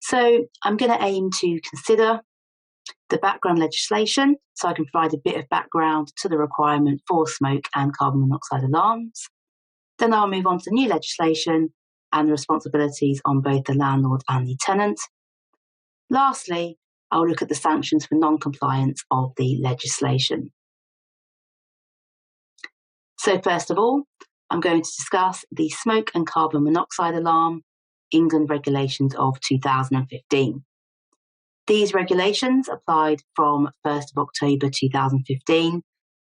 So I'm going to aim to consider the background legislation, so I can provide a bit of background to the requirement for smoke and carbon monoxide alarms. Then I'll move on to new legislation and the responsibilities on both the landlord and the tenant. Lastly, I'll look at the sanctions for non-compliance of the legislation. So first of all, I'm going to discuss the Smoke and Carbon Monoxide Alarm England regulations of 2015. These regulations applied from 1st of October 2015,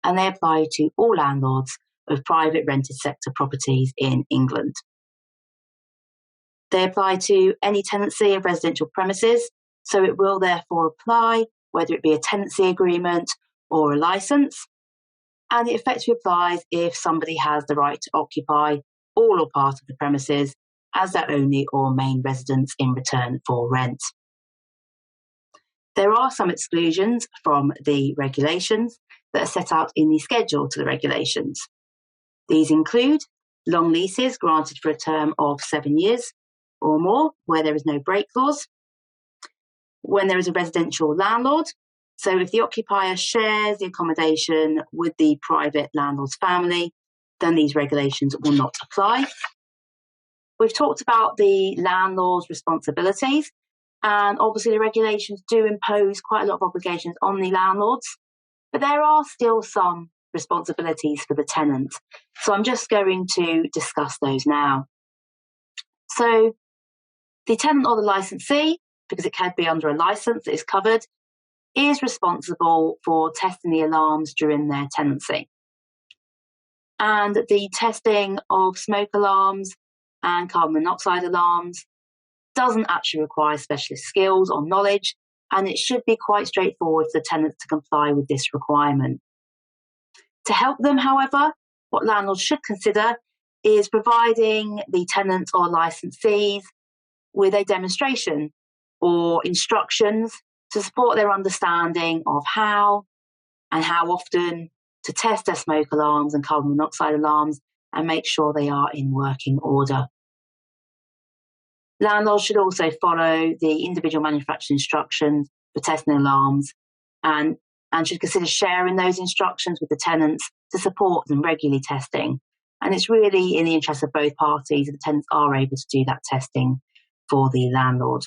and they apply to all landlords of private rented sector properties in England. They apply to any tenancy of residential premises, so it will therefore apply whether it be a tenancy agreement or a licence, and it effectively applies if somebody has the right to occupy all or part of the premises as their only or main residence in return for rent. There are some exclusions from the regulations that are set out in the schedule to the regulations. These include long leases granted for a term of 7 years or more, where there is no break clause. When there is a residential landlord, so if the occupier shares the accommodation with the private landlord's family, then these regulations will not apply. We've talked about the landlord's responsibilities, and obviously the regulations do impose quite a lot of obligations on the landlords, but there are still some responsibilities for the tenant. So I'm just going to discuss those now. So the tenant or the licensee, because it can be under a licence that is covered, is responsible for testing the alarms during their tenancy. And the testing of smoke alarms and carbon monoxide alarms doesn't actually require specialist skills or knowledge, and it should be quite straightforward for the tenants to comply with this requirement. To help them, however, what landlords should consider is providing the tenants or licensees with a demonstration or instructions to support their understanding of how and how often to test their smoke alarms and carbon monoxide alarms and make sure they are in working order. Landlords should also follow the individual manufacturer instructions for testing alarms and should consider sharing those instructions with the tenants to support them regularly testing. And it's really in the interest of both parties that the tenants are able to do that testing for the landlord.